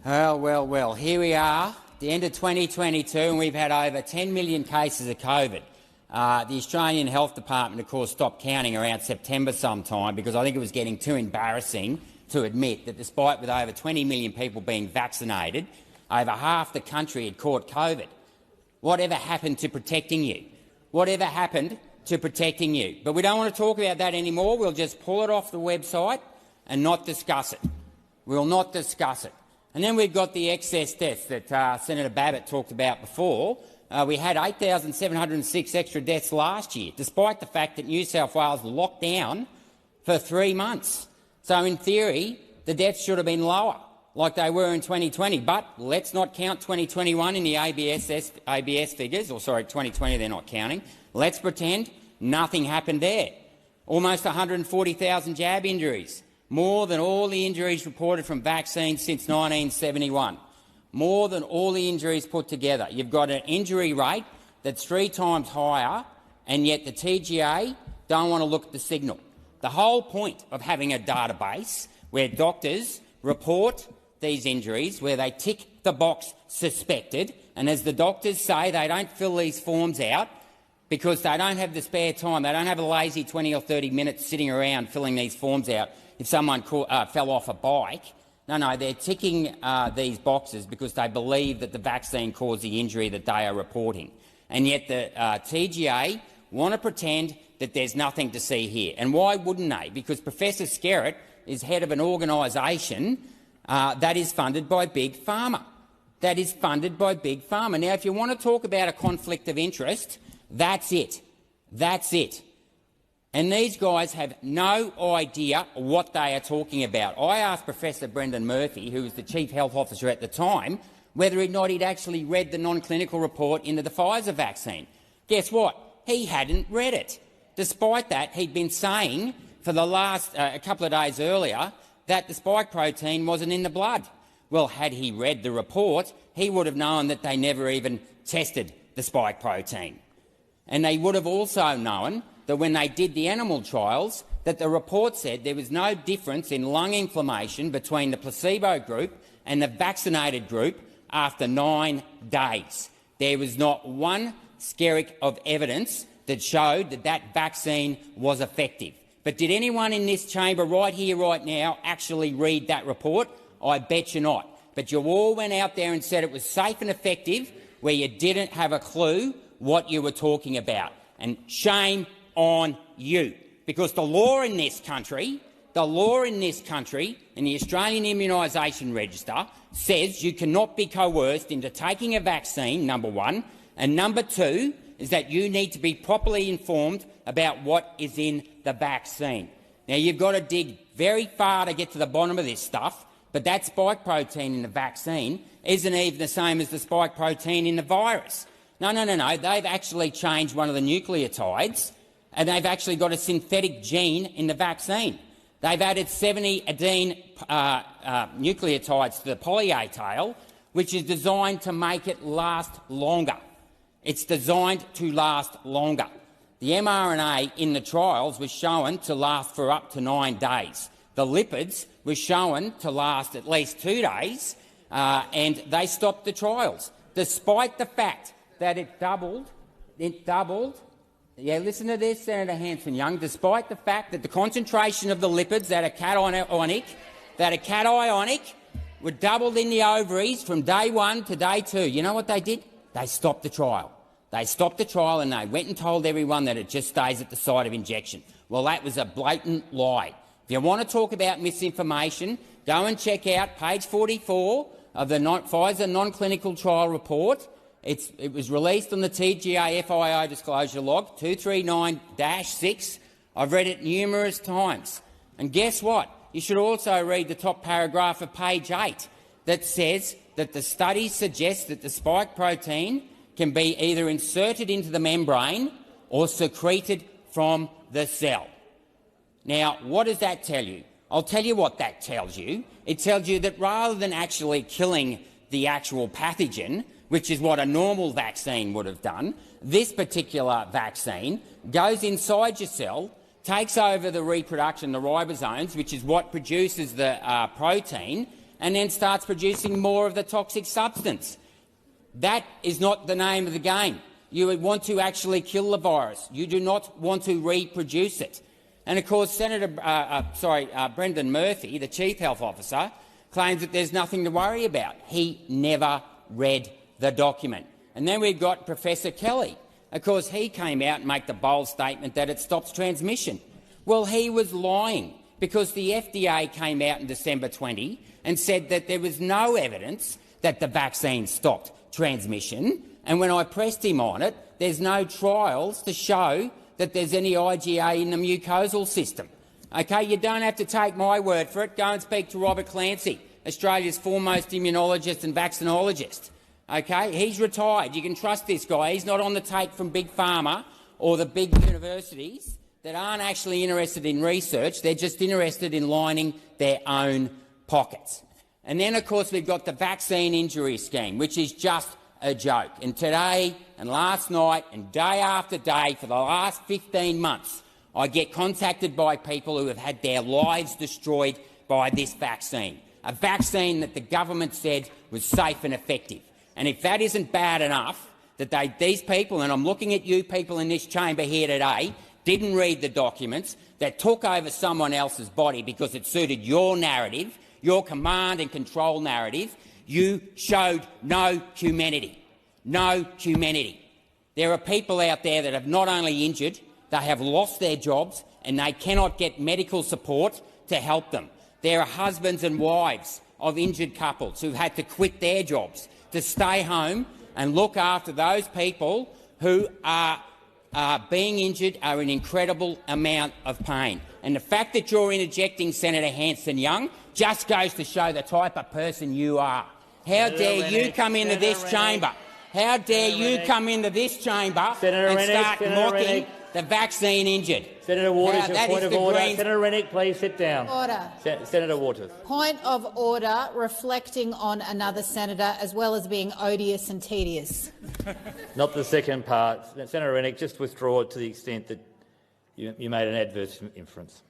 Well, here we are, the end of 2022, and we've had over 10 million cases of COVID. The Australian Health Department, of course, stopped counting around September sometime because I think it was getting too embarrassing to admit that despite with over 20 million people being vaccinated, over half the country had caught COVID. Whatever happened to protecting you? Whatever happened to protecting you? But we don't want to talk about that anymore. We'll just pull it off the website and not discuss it. We'll not discuss it. And then we've got the excess deaths that Senator Babet talked about before. We had 8,706 extra deaths last year, despite the fact that New South Wales locked down for 3 months. So in theory, the deaths should have been lower, like they were in 2020. But let's not count 2021 in the ABS figures, or sorry, 2020 they're not counting. Let's pretend nothing happened there. Almost 140,000 jab injuries. More than all the injuries reported from vaccines since 1971. More than all the injuries put together. You've got an injury rate that's 3 times higher, and yet the TGA don't want to look at the signal. The whole point of having a database where doctors report these injuries, where they tick the box suspected, and as the doctors say, they don't fill these forms out because they don't have the spare time. They don't have a lazy 20 or 30 minutes sitting around filling these forms out if someone fell off a bike. No, they're ticking these boxes because they believe that the vaccine caused the injury that they are reporting. And yet the TGA want to pretend that there's nothing to see here. And why wouldn't they? Because Professor Skerritt is head of an organisation that is funded by Big Pharma. That is funded by Big Pharma. Now, if you want to talk about a conflict of interest, that's it. That's it. And these guys have no idea what they are talking about. I asked Professor Brendan Murphy, who was the Chief Health Officer at the time, whether or not he'd actually read the non-clinical report into the Pfizer vaccine. Guess what? He hadn't read it. Despite that, he'd been saying for the last a couple of days earlier that the spike protein wasn't in the blood. Well, had he read the report, he would have known that they never even tested the spike protein. And they would have also known that when they did the animal trials, that the report said there was no difference in lung inflammation between the placebo group and the vaccinated group after 9 days. There was not one skerrick of evidence that showed that that vaccine was effective. But did anyone in this chamber right here, right now, actually read that report? I bet you not. But you all went out there and said it was safe and effective where you didn't have a clue what you were talking about. And shame on you, because the law in this country, in the Australian Immunisation Register says you cannot be coerced into taking a vaccine, number one, and number two is that you need to be properly informed about what is in the vaccine. Now, you've got to dig very far to get to the bottom of this stuff, but that spike protein in the vaccine isn't even the same as the spike protein in the virus. No. They've actually changed one of the nucleotides, and they've actually got a synthetic gene in the vaccine. They've added 70 adenine nucleotides to the poly-A tail, which is designed to make it last longer. It's designed to last longer. The mRNA in the trials was shown to last for up to 9 days. The lipids were shown to last at least 2 days, and they stopped the trials, despite the fact that it doubled. Yeah, listen to this, Senator Hanson-Young. Despite the fact that the concentration of the lipids that are cationic were doubled in the ovaries from day 1 to day 2. You know what they did? They stopped the trial. They stopped the trial and they went and told everyone that it just stays at the site of injection. Well, that was a blatant lie. If you want to talk about misinformation, go and check out page 44 of the Pfizer non-clinical trial report. It was released on the TGA FIO disclosure log 239-6. I've read it numerous times. And guess what? You should also read the top paragraph of page 8 that says that the study suggests that the spike protein can be either inserted into the membrane or secreted from the cell. Now, what does that tell you? I'll tell you what that tells you. It tells you that rather than actually killing the actual pathogen, which is what a normal vaccine would have done, this particular vaccine goes inside your cell, takes over the reproduction, the ribosomes, which is what produces the protein, and then starts producing more of the toxic substance. That is not the name of the game. You would want to actually kill the virus. You do not want to reproduce it. And of course, Brendan Murphy, the Chief Health Officer, claims that there's nothing to worry about. He never read the document. And then we've got Professor Kelly. Of course, he came out and made the bold statement that it stops transmission. Well, he was lying, because the FDA came out in December 20 and said that there was no evidence that the vaccine stopped transmission. And when I pressed him on it, there's no trials to show that there's any IgA in the mucosal system. Okay, you don't have to take my word for it. Go and speak to Robert Clancy, Australia's foremost immunologist and vaccinologist. Okay, he's retired. You can trust this guy. He's not on the take from Big Pharma or the big universities that aren't actually interested in research. They're just interested in lining their own pockets. And then, of course, we've got the vaccine injury scheme, which is just a joke. And today and last night and day after day for the last 15 months, I get contacted by people who have had their lives destroyed by this vaccine, a vaccine that the government said was safe and effective. And if that isn't bad enough, that these people, and I'm looking at you people in this chamber here today, didn't read the documents, that took over someone else's body because it suited your narrative, your command and control narrative, you showed no humanity. No humanity. There are people out there that have not only injured, they have lost their jobs and they cannot get medical support to help them. There are husbands and wives of injured couples who've had to quit their jobs to stay home and look after those people who are being injured, are in incredible amount of pain. And the fact that you're interjecting Senator Hanson-Young just goes to show the type of person you are. How dare you come into this chamber? How dare you come into this chamber and start mocking the vaccine injured? Senator Waters, your point of order. Senator Rennick, please sit down. Order. Senator Waters. Point of order, reflecting on another senator as well as being odious and tedious. Not the second part. Senator Rennick, just withdraw it to the extent that you made an adverse inference.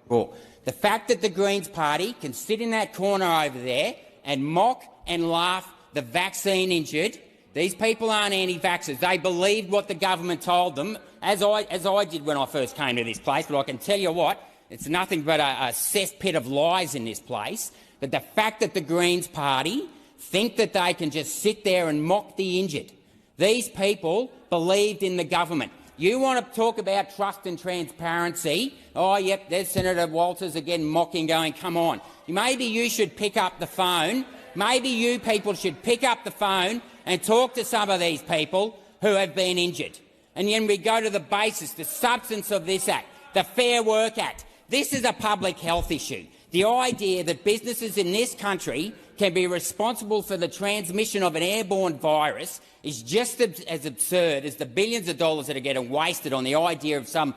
Well, the fact that the Greens party can sit in that corner over there and mock and laugh the vaccine injured. These people aren't anti-vaxxers. They believed what the government told them, as I did when I first came to this place. But I can tell you what, it's nothing but a cesspit of lies in this place. But the fact that the Greens party think that they can just sit there and mock the injured. These people believed in the government. You want to talk about trust and transparency? Oh, yep, there's Senator Walters again mocking, going, come on. Maybe you should pick up the phone. Maybe you people should pick up the phone and talk to some of these people who have been injured. And then we go to the basis, the substance of this Act, the Fair Work Act. This is a public health issue. The idea that businesses in this country can be responsible for the transmission of an airborne virus is just as absurd as the billions of dollars that are getting wasted on the idea of some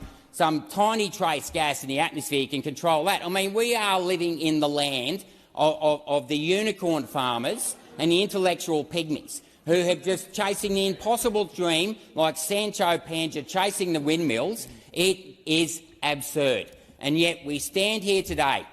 tiny trace gas in the atmosphere can control that. I mean, we are living in the land of the unicorn farmers and the intellectual pygmies who have just chasing the impossible dream like Sancho Panza chasing the windmills. It is absurd. And yet we stand here today,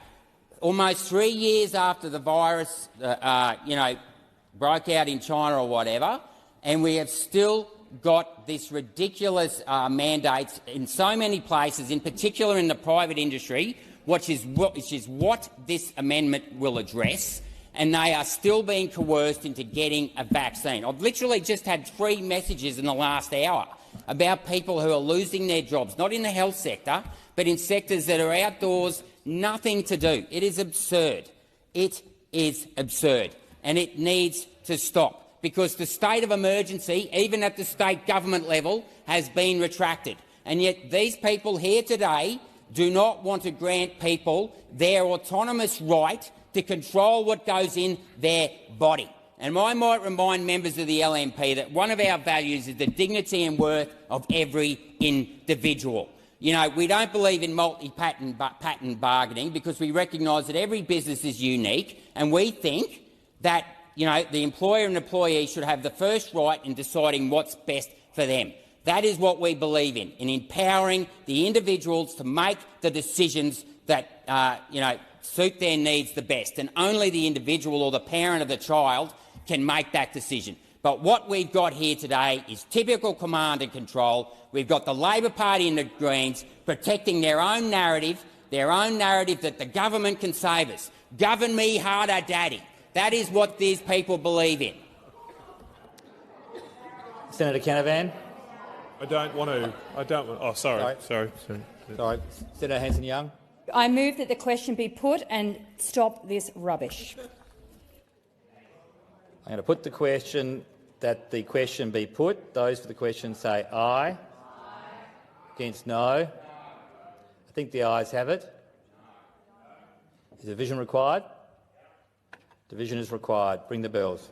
almost 3 years after the virus broke out in China or whatever, and we have still got this ridiculous mandates in so many places, in particular in the private industry, which is what this amendment will address, and they are still being coerced into getting a vaccine. I've literally just had 3 messages in the last hour about people who are losing their jobs, not in the health sector, but in sectors that are outdoors, nothing to do. It is absurd. It is absurd, and it needs to stop, because the state of emergency, even at the state government level, has been retracted. And yet these people here today do not want to grant people their autonomous right to control what goes in their body. And I might remind members of the LNP that one of our values is the dignity and worth of every individual. You know, we don't believe in multi-patent bargaining because we recognise that every business is unique, and we think that the employer and employee should have the first right in deciding what's best for them. That is what we believe in empowering the individuals to make the decisions that suit their needs the best, and only the individual or the parent of the child can make that decision. But what we've got here today is typical command and control. We've got the Labor Party and the Greens protecting their own narrative that the government can save us. Govern me harder, Daddy. That is what these people believe in. Senator Canavan. I don't want to. Oh, sorry. Sorry. Senator Hanson-Young. I move that the question be put and stop this rubbish. I'm going to put the question that the question be put. Those for the question say aye. Aye. Against no. I think the ayes have it. Is division required? Division is required. Bring the bills.